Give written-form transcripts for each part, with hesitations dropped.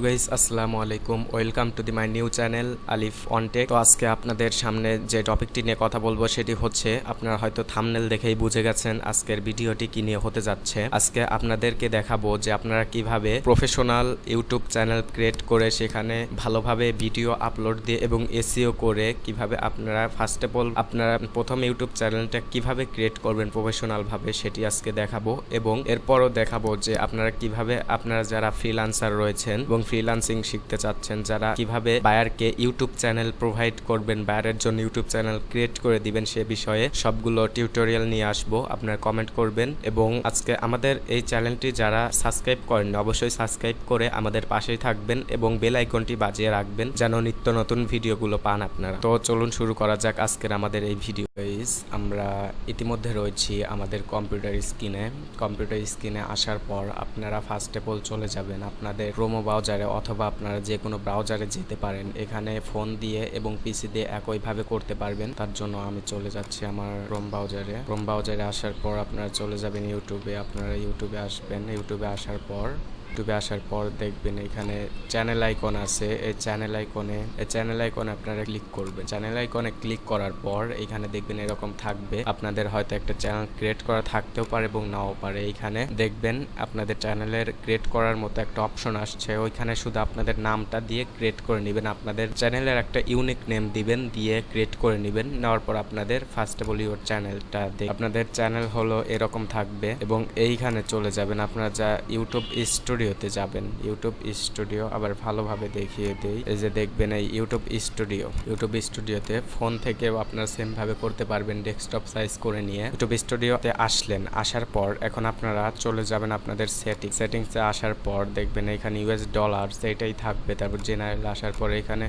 Hello guys, আসসালামু আলাইকুম। Welcome to the my new channel Alif on take. তো আজকে আপনাদের সামনে যে টপিকটি নিয়ে কথা বলবো সেটি হচ্ছে, আপনারা হয়তো থাম্বনেল দেখেই বুঝে গেছেন আজকের ভিডিওটি কি নিয়ে হতে যাচ্ছে। আজকে আপনাদেরকে দেখাবো যে আপনারা কিভাবে প্রফেশনাল ইউটিউব চ্যানেল ক্রিয়েট করে সেখানে ভালোভাবে ভিডিও আপলোড দিয়ে এবং এসইও করে কিভাবে আপনারা ফার্স্ট অফ অল আপনারা প্রথম ইউটিউব চ্যানেলটা কিভাবে ক্রিয়েট করবেন প্রফেশনাল ভাবে, সেটি আজকে দেখাবো। এবং এরপরও দেখাবো যে আপনারা কিভাবে আপনারা যারা ফ্রিল্যান্সার রয়েছেন এবং ফ্রিল্যান্সিং শিখতে চাচ্ছেন, যারা কিভাবে বায়ারকে ইউটিউব চ্যানেল প্রোভাইড করবেন, বায়ারের জন্য ইউটিউব চ্যানেল ক্রিয়েট করে দিবেন, সে বিষয়ে সবগুলো টিউটোরিয়াল নিয়ে আসবো। আপনারা কমেন্ট করবেন এবং আজকে আমাদের এই চ্যানেলটি যারা সাবস্ক্রাইব করেন অবশ্যই সাবস্ক্রাইব করে আমাদের পাশেই থাকবেন এবং বেল আইকনটি বাজিয়ে রাখবেন যেন নিত্য নতুন ভিডিওগুলো পান আপনারা। তো চলুন শুরু করা যাক আজকের আমাদের এই ভিডিও। আমরা ইতিমধ্যে রয়েছি আমাদের কম্পিউটার স্ক্রিনে আসার পর আপনারা ফার্স্ট অফ অল চলে যাবেন আপনাদের ক্রোম ব্রাউজারে, অথবা আপনারা যে কোনো ব্রাউজারে যেতে পারেন। এখানে ফোন দিয়ে এবং পিসি দিয়ে একইভাবে করতে পারবেন। তার জন্য আমি চলে যাচ্ছি আমার ক্রোম ব্রাউজারে আসার পর আপনারা চলে যাবেন ইউটিউবে। আপনারা ইউটিউবে আসবেন। ইউটিউবে আসার পর দেখবেন এখানে চ্যানেল আইকন আছে। এই চ্যানেল আইকনে আপনারা ক্লিক করবেন। চ্যানেল আইকনে ক্লিক করার পর এখানে দেখবেন এরকম থাকবে। আপনাদের হয়তো একটা চ্যানেল ক্রিয়েট করা থাকতেও পারে এবং নাও পারে। এইখানে দেখবেন আপনাদের চ্যানেলের ক্রিয়েট করার মতো একটা অপশন আসছে। ওইখানে শুধু আপনাদের নামটা দিয়ে ক্রিয়েট করে নেবেন। আপনাদের চ্যানেলের একটা ইউনিক নেম দিবেন, দিয়ে ক্রিয়েট করে নেবেন। নেওয়ার পর আপনাদের ফার্স্ট অফ অল ইউর চ্যানেলটা আপনাদের চ্যানেল হলো এরকম থাকবে এবং এইখানে চলে যাবেন। আপনারা যা ইউটিউব স্টুডিওতে যাবেন। ইউটিউব স্টুডিও আবার ভালোভাবে দেখিয়ে দেই। এই যে দেখবেন এই ইউটিউব স্টুডিওতে ফোন থেকেও আপনারা সেম ভাবে করতে পারবেন, ডেস্কটপ সাইজ করে নিয়ে। ইউটিউব স্টুডিওতে আসার পর এখন আপনারা চলে যাবেন আপনাদের সেটিংসে। আসার পর দেখবেন এখানে ইউএস ডলার সেটাই থাকবে। তারপর জেনারেল আসার পর এখানে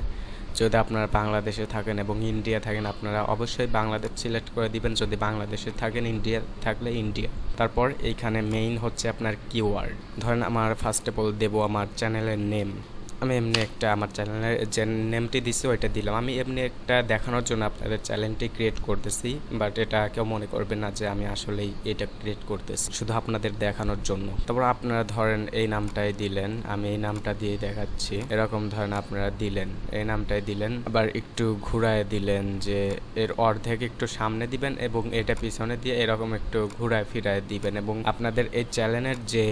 যদি আপনারা বাংলাদেশে থাকেন এবং ইন্ডিয়া থাকেন আপনারা অবশ্যই বাংলাদেশ সিলেক্ট করে দিবেন। যদি বাংলাদেশে থাকেন, ইন্ডিয়া থাকলে ইন্ডিয়া। তারপর এইখানে মেইন হচ্ছে আপনার কিওয়ার্ড। ধরেন আমার ফার্স্ট অফ অল দেবো আমার চ্যানেলের নেম। আমি এমনি একটা আমার চ্যানেলের যে নেমটি দিচ্ছি ওইটা দিলাম। আমি এমনি একটা দেখানোর জন্য আপনাদের চ্যানেলটি ক্রিয়েট করতেছি, বাট এটা কেউ মনে করবেন না যে আমি আসলেই এটা ক্রিয়েট করতেছি, শুধু আপনাদের দেখানোর জন্য। তারপর আপনারা ধরেন এই নামটাই দিলেন, আমি এই নামটা দিয়ে দেখাচ্ছি। এরকম ধরেন আপনারা দিলেন, এই নামটাই দিলেন, আবার একটু ঘুরায় দিলেন, যে এর অর্ধেক একটু সামনে দিবেন এবং এটা পিছনে দিয়ে এরকম একটু ঘুরায় ফিরায় দিবেন। এবং আপনাদের এই চ্যানেলের যে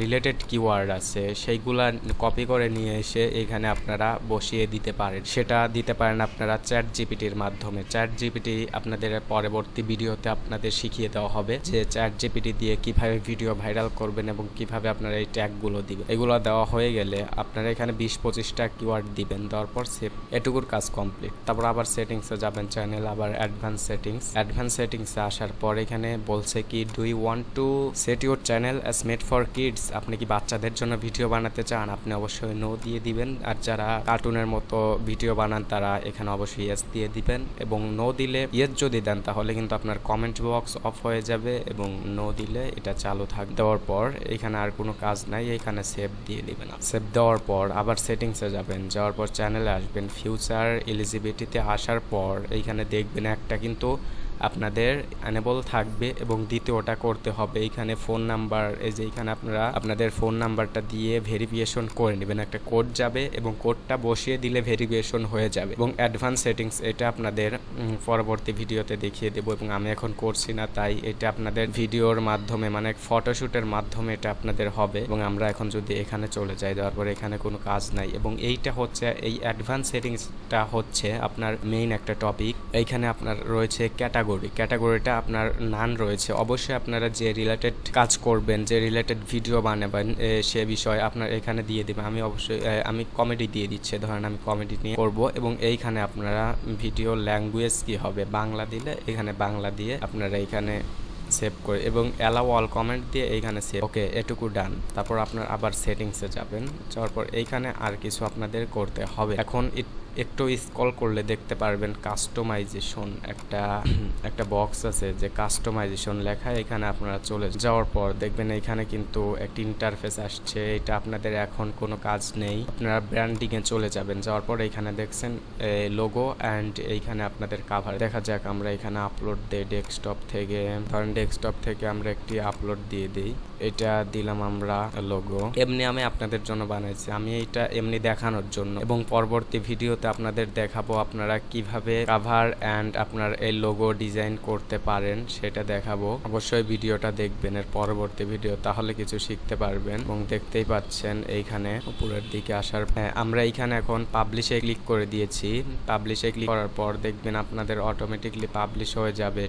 রিলেটেড কিওয়ার্ড আছে সেইগুলা কপি করে নিয়ে এসে এখানে আপনারা বসিয়ে দিতে পারেন। সেটা দিতে পারেন আপনারা চ্যাট জিপিটির মাধ্যমে। চ্যাট জিপিটি আপনাদের পরবর্তী ভিডিওতে আপনাদের শিখিয়ে দেওয়া হবে যে চ্যাট জিপিটি দিয়ে কিভাবে ভিডিও ভাইরাল করবেন এবং কিভাবে আপনারা এই ট্যাগগুলো দিবেন। এগুলো দেওয়া হয়ে গেলে আপনারা এখানে 20-25টা কিওয়ার্ড দিবেন। দেওয়ার পর সেভ, এটুকুর কাজ কমপ্লিট। তারপর আবার সেটিংসে যাবেন, চ্যানেল, আবার অ্যাডভান্স সেটিংসে আসার পর এখানে বলছে কি, do you want to set your channel as made for kids? আপনি কি বাচ্চাদের জন্য ভিডিও বানাতে চান? আপনি অবশ্যই নো দিয়ে দিবেন। আর যারা কার্টুনের মতো ভিডিও বানান তারা এখানে অবশ্যই ইয়েস দিয়ে দিবেন। এবং নো দিলে, ইয়েস যদি দেন তাহলে কিন্তু আপনার কমেন্ট বক্স অফ হয়ে যাবে এবং নো দিলে এটা চালু থাকবে। দেওয়ার পর এখানে আর কোনো কাজ নাই, এখানে সেভ দিয়ে দিবেন। সেভ দেওয়ার পর আবার সেটিংসে যাবেন। যাওয়ার পর চ্যানেলে আসবেন। ফিউচার এলিজিবিলিটিতে আসার পর এইখানে দেখবেন একটা কিন্তু আপনাদের এনেবল থাকবে এবং দ্বিতীয়টা করতে হবে। এইখানে ফোন নাম্বার, এই যে এইখানে আপনারা আপনাদের ফোন নাম্বারটা দিয়ে ভেরিফিকেশন করে নেবেন। একটা কোড যাবে এবং কোডটা বসিয়ে দিলে ভেরিফিকেশন হয়ে যাবে। এবং অ্যাডভান্স সেটিংস, এটা আপনাদের পরবর্তী ভিডিওতে দেখিয়ে দেবো এবং আমি এখন করছি না, তাই এটা আপনাদের ভিডিওর মাধ্যমে মানে ফটোশ্যুটের মাধ্যমে এটা আপনাদের হবে। এবং আমরা এখন যদি এখানে চলে যাই, দেওয়ার পর এখানে কোনো কাজ নাই। এবং এইটা হচ্ছে এই অ্যাডভান্স সেটিংসটা হচ্ছে আপনার মেইন একটা টপিক। এইখানে আপনার রয়েছে ক্যাটাগরিটা আপনার নান রয়েছে। অবশ্যই আপনারা যে রিলেটেড কাজ করবেন, যে রিলেটেড ভিডিও বানাবেন সে বিষয় আপনার এখানে দিয়ে দেবেন। আমি কমেডি দিয়ে দিচ্ছি, ধরেন আমি কমেডি নিয়ে করব। এবং এইখানে আপনারা ভিডিও ল্যাঙ্গুয়েজ কি হবে, বাংলা দিলে এখানে বাংলা দিয়ে আপনারা এখানে সেভ করে এবং অ্যালাউ অল কমেন্ট দিয়ে এইখানে সেভ। ওকে, এটুকু ডান। তারপর আপনার আবার সেটিংসে যাবেন। যাওয়ার পর এইখানে আর কিছু আপনাদের করতে হবে। এখন একটু স্ক্রল করলে দেখতে পারবেন কাস্টমাইজেশন একটা বক্স আছে, যে কাস্টমাইজেশন লেখা। এখানে আপনারা চলে যাওয়ার পর দেখবেন এখানে কিন্তু একটা ইন্টারফেস আসছে। এটা আপনাদের এখন কোনো কাজ নেই, আপনারা ব্র্যান্ডিং এ চলে যাবেন। যাওয়ার পর এখানে দেখছেন লোগো অ্যান্ড এইখানে আপনাদের কাভার। দেখা যাক আমরা এখানে আপলোড দেই ডেস্কটপ থেকে। ধরেন ডেস্কটপ থেকে আমরা একটি আপলোড দিয়ে দিই। এটা দিলাম আমরা লোগো। এমনি আমি আপনাদের জন্য বানাইছি, আমি এটা এমনি দেখানোর জন্য, এবং পরবর্তী ভিডিওতে আপনাদের দেখাবো আপনারা কিভাবে কাভার এন্ড আপনার এই লোগো ডিজাইন করতে পারেন সেটা দেখাবো। অবশ্যই ভিডিওটা দেখবেন এর পরবর্তী ভিডিও, তাহলে কিছু শিখতে পারবেন। এবং দেখতেই পাচ্ছেন এইখানে উপরের দিকে আসার আমরা এইখানে এখন পাবলিশে ক্লিক করে দিয়েছি। পাবলিশে ক্লিক করার পর দেখবেন আপনাদের অটোমেটিকলি পাবলিশ হয়ে যাবে।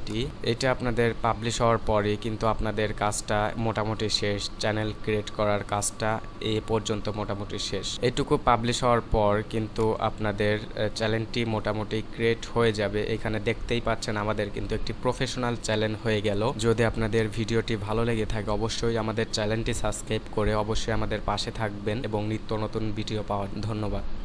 এটা আপনাদের পাবলিশ হওয়ার পরে কিন্তু আপনাদের কাজটা মোটামুটি শেষ। চ্যানেল ক্রিয়েট করার কাজটা এই পর্যন্ত মোটামুটি শেষ। এটুকু পাবলিশ হওয়ার পর কিন্তু আপনাদের চ্যানেলটি মোটামুটি ক্রিয়েট হয়ে যাবে। এখানে দেখতেই পাচ্ছেন আমাদের কিন্তু একটি প্রফেশনাল চ্যানেল হয়ে গেল। যদি আপনাদের ভিডিওটি ভালো লেগে থাকে অবশ্যই আমাদের চ্যানেলটি সাবস্ক্রাইব করে অবশ্যই আমাদের পাশে থাকবেন এবং নিত্য নতুন ভিডিও পাওয়ার। ধন্যবাদ।